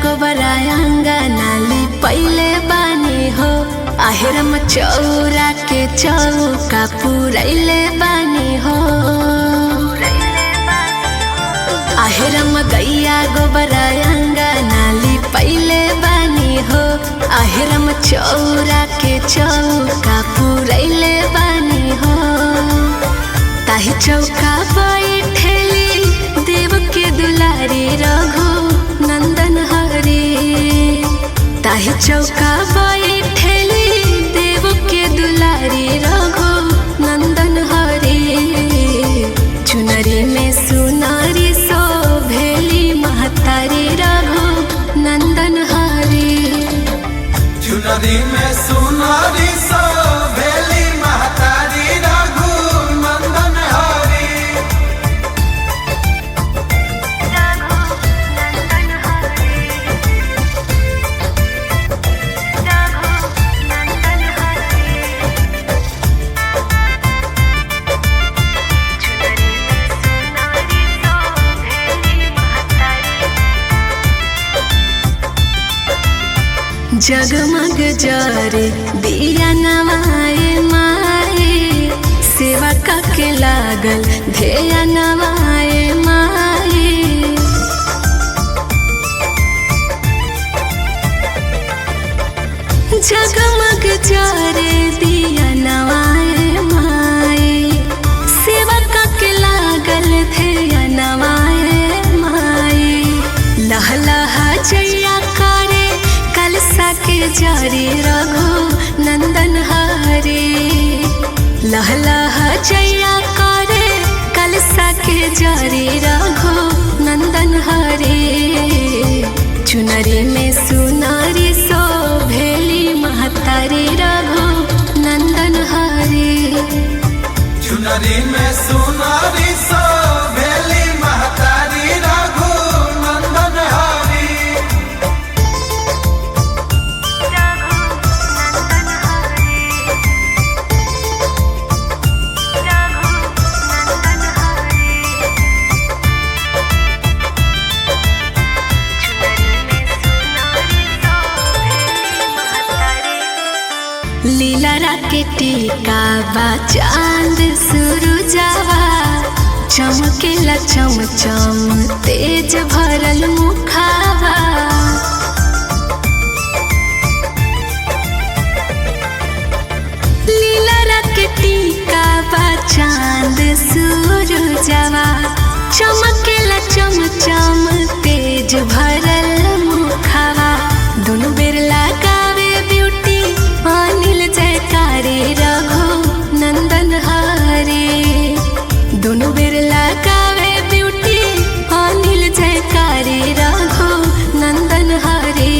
गोबरायंगा नाली पहले बानी हो। आहेरम चौरा के चौका पुरैले बानी हो। आहेरम गैया गोबरायंगा नाली पहले बानी हो। आहेरम चौरा के चौका पुरैले बानी हो। ताही चौका बैठेली देव के दुलारी रघु नंदन हरी। ताही चौका बैठेली देव के दुलारी रघु नंदन हरी। चुनरी में सुनारी शोभेली महतारी रघु नंदन हरी। चुनरी में सुनारी शोभेली महतारी रघु नंदन हरी। जगमग जरे दिया नवाए माए। सेवा के लागल ध्येया नवाए माए। जगमग जरे दिया नवाए माए। सेवा के लागल ध्येया नवाए माए। लह लहा जैया करे कलसा के जारी रघु नंदन हरे। लह लह जैया करे कलसा के जारी रघु नंदन हरे। चुनरी में सुनारी शोभेली महतारी रघु नंदन हरे। चुनरी में सुनारी शोभेली महतारी रघु नंदन हरी। लीला के टीका बा चांद सुरुजावा। चमकेला चमचम तेज भरल मुखावा। लीला के टीका बा चांद सुरुजावा। चमकेला चमचम तेज भरल मुखावा। दोनों बेर लगावे ब्यूटी अनिल जयकारी रघु नंदन हरे। दोनों बेर लगावे ब्यूटी अनिल जयकारी रघु नंदन हरे।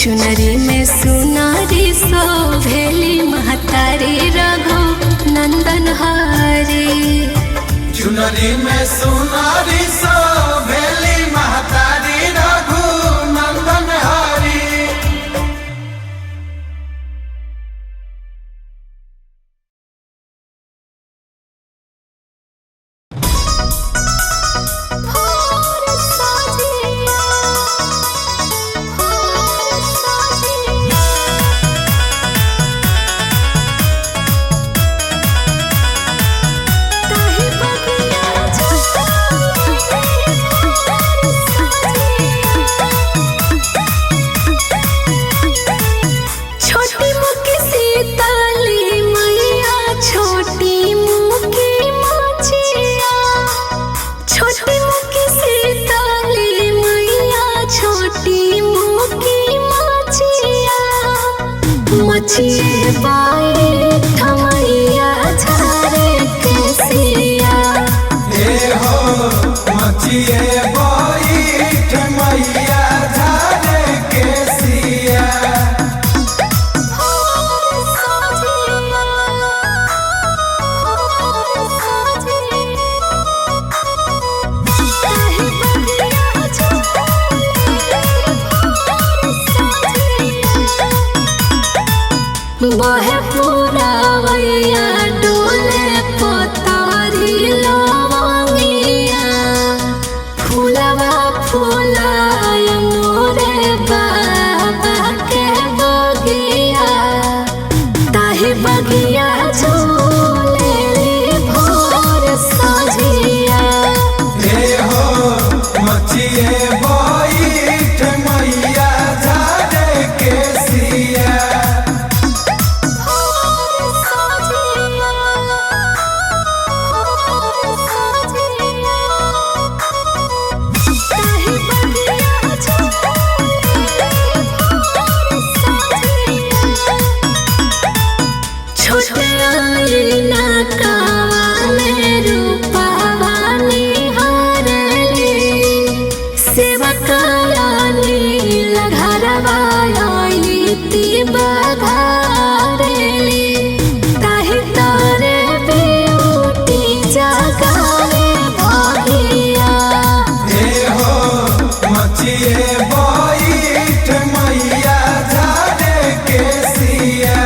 चुनरी में सुनारी शोभेली महतारी रघु नंदन हरे। चुनरी में सुनारी शोभेली महतारी रघु नंदन हरी। मचिए बाए ठमैया झारे के सिया। हे हो मचिए बैठ मैया झारे के सिया। बहे पूरा वैया डोले पतारी लवंगिया। फूलवा फूलाय घारेली ताहि तारे ब्यूटी जगावे भगिया हे हो मचिए बैठ मैया झारे के सिया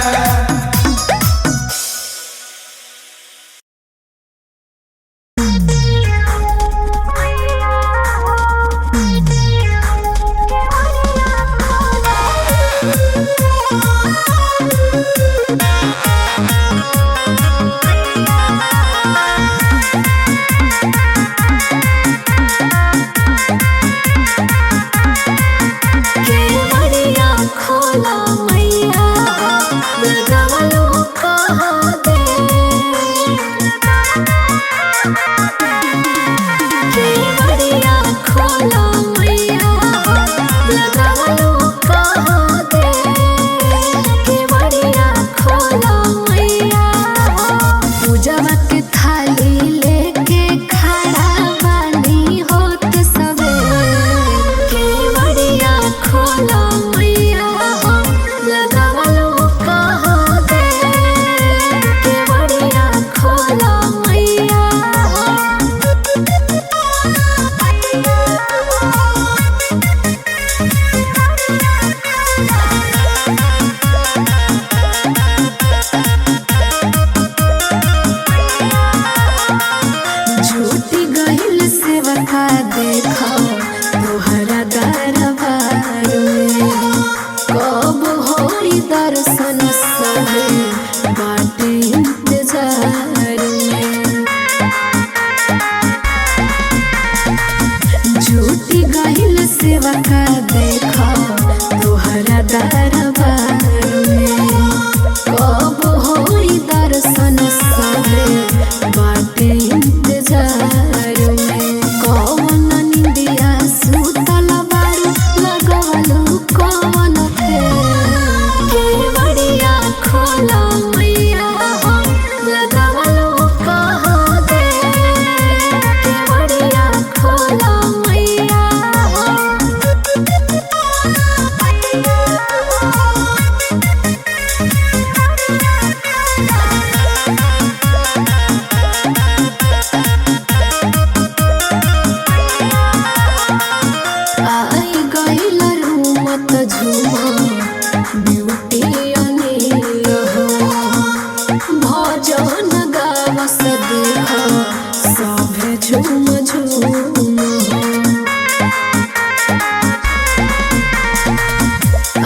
केवड़िया खोला मैया लगावलो कहा दे केवड़िया खोला मैया लगावलो कहा दे केवड़िया खोला मैया पूजवा के थाली लेके खड़ा बानी होत सवेर केवड़िया खोला मैया लगावलो कहा दे केवड़िया खोला मैया झूठी गहिल सेवका देखो तोहरा दरबार में कब होई दर्शन सहे बाटे इंतजार में झूठी गहिल सेवका देखो तोहरा दरबार में कब होई दर्शन सहे बाटे इंतजार में कौन निंदिया सुतल बारू लगवलो कौन केवड़िया खोला मैया लगावलो कहा दे केवड़िया खोला मैया आई गइल रूमत झुमा ब्यूटी अनिल हो भजन गावस देख सभे झूम झूम हो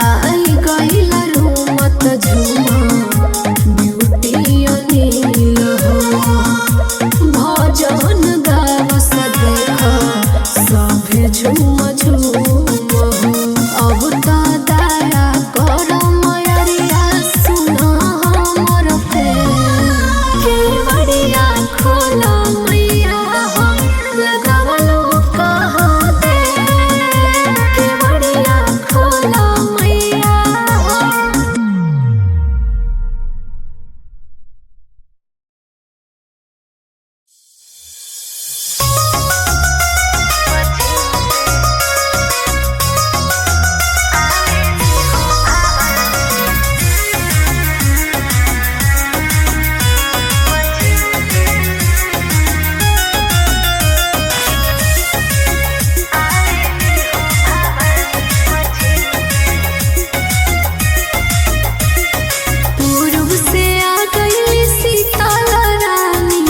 आई गइल रूमत झुमा ब्यूटी अनिल हो भजन गावस देख सभे झूम झूम हो अब तो दया करो मयरिया सुनो हमर केवड़िया खोला मैया लगावलो कहा दे केवड़िया खोला मैया पूर्व से आ गई सीताल रानी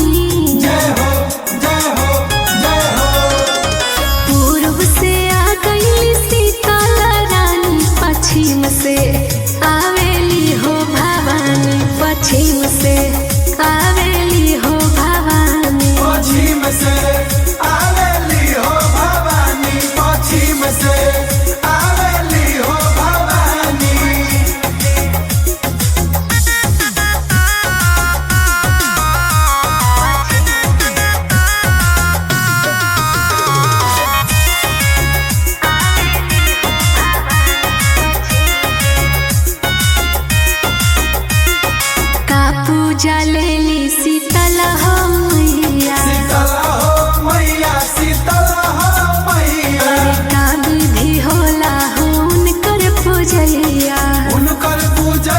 जय हो जय हो जय हो पूर्व से आ गई सीताल रानी पश्चिम से आवेली हो भवानी पश्चिम से आवेली हो भवानी पश्चिम से आवेली हो भवानी पश्चिम से आवेली हो भवानी का पूजा लेली शीतल हो मैया शीतल हो मैया शीतल हो मैया का विधि होला हो उनकर पूजैया उनकर पूजा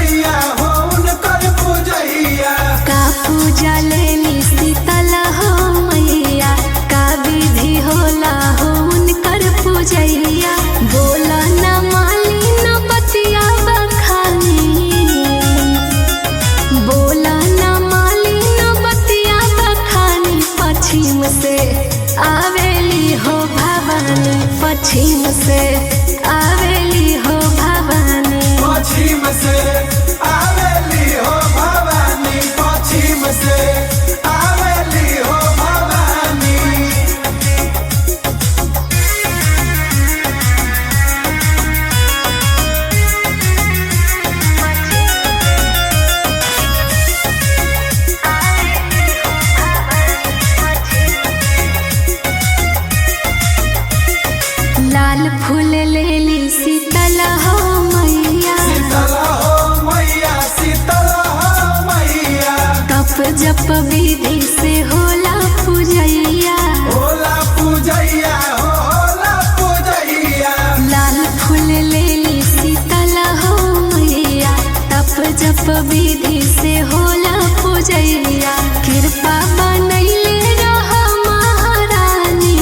सर्प विधि से होला पूजैया कृपा बनैले रह महारानी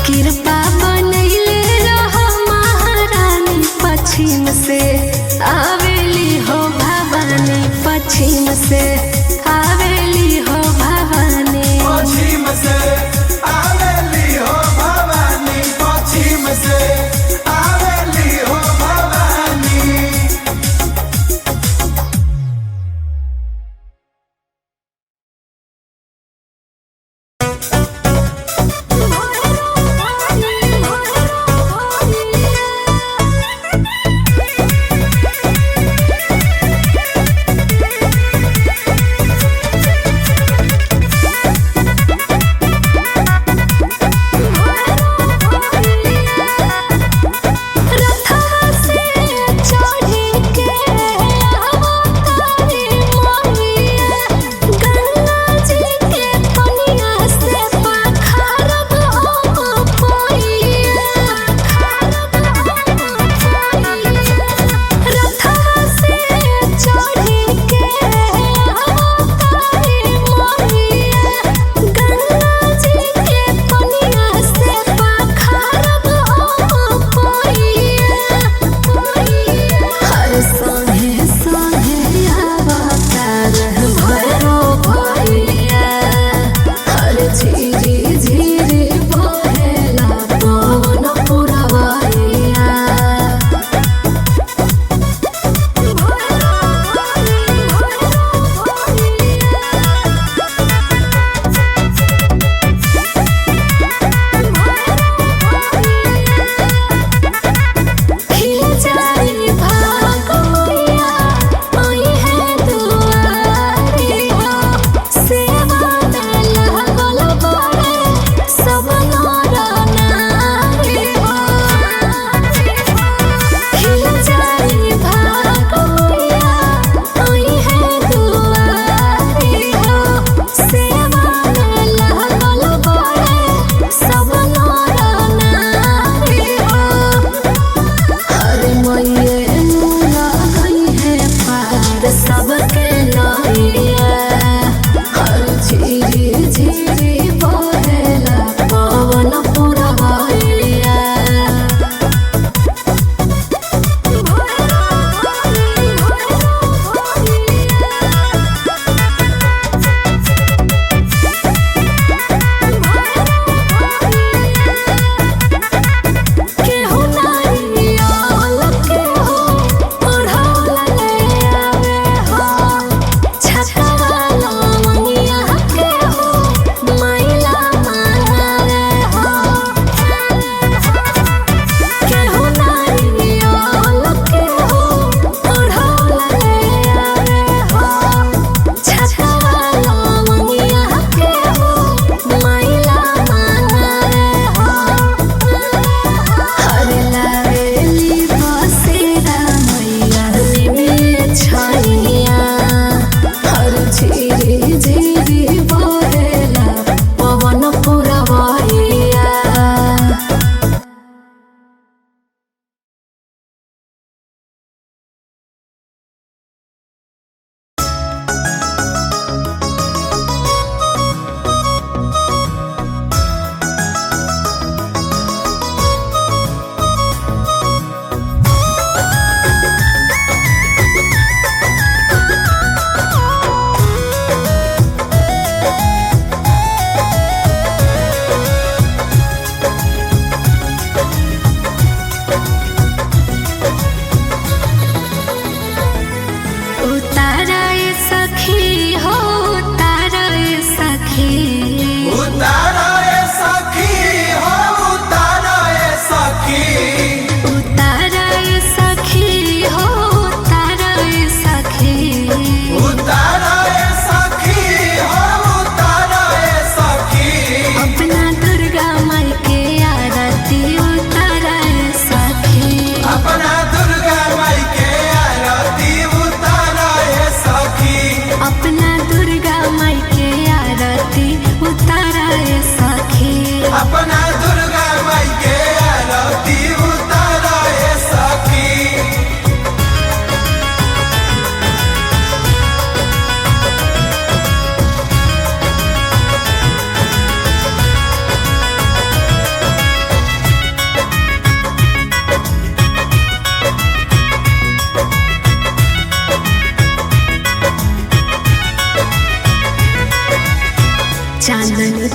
कृपा बनैले रह महारानी पश्चिम से आवेली हो भवानी पश्चिम से आवेली हो भवानी पश्चिम से आवेली हो भवानी पश्चिम से आवेली हो भवानी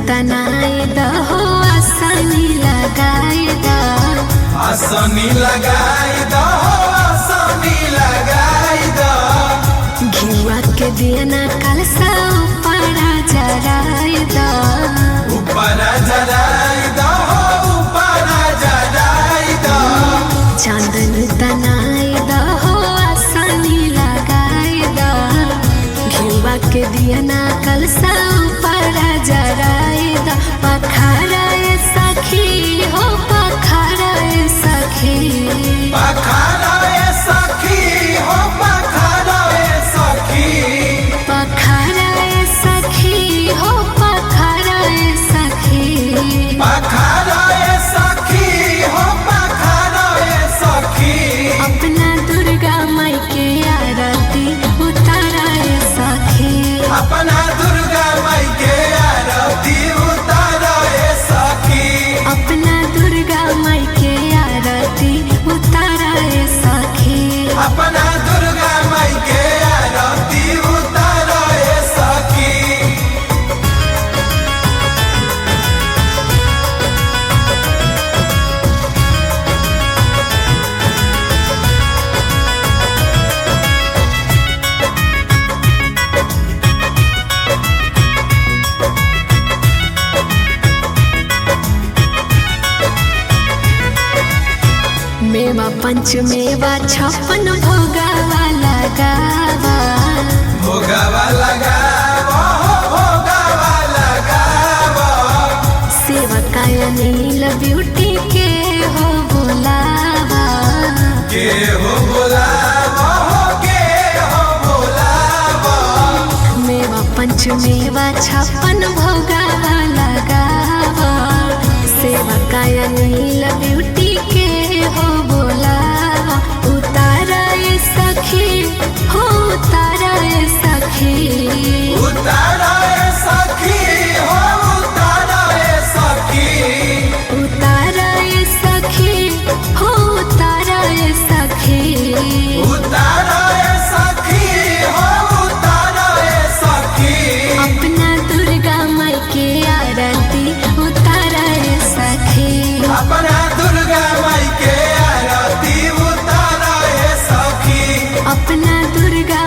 तनाए दहो आसनी लगाए दा आसनी लगाई दो आसनी लगाई दो घिवा के दियना कलसा ऊपरा जराए दा ऊपर जराई दो ऊपर जराई दो चांदन तनाए दहो आसनी लगाए दा घिवा के दियना कलसा ऊपरा जराए दा पखाराए सखी हो पखाराए सखी पखाराए सखी हो पखाराए सखी पखाराए सखी हो पखाराए सखी पखाराए सखी हो पखाराए सखी अपना दुर्गा माई के आरती उताराए सखी अपना दुर्गा माई के आरती उताराए सखी अपना दुर्गा माई के आरती उताराए सखी अपना दुर्गा माई के आरती उताराए सखी मेवा पंच मेवा छप्पन भोगावा लगावा भोगावा लगावो भोगावा लगावो सेवकाय नील ब्यूटी के हो बोलावा के हो बोलावो के हो बोलावो मेवा पंच मेवा छप्पन भोगावा लगावा सेवकाय नील ब्यूटी के हो बोलावा उताराए सखी हो उताराए सखी उताराए सखी हो उताराए सखी उताराए सखी हो उताराए सखी उताराए सखी हो उताराए सखी अपना दुर्गा माई के आरती उताराए सखी अपना दुर्गा माई के आरती उताराए सखी अपना दुर्गा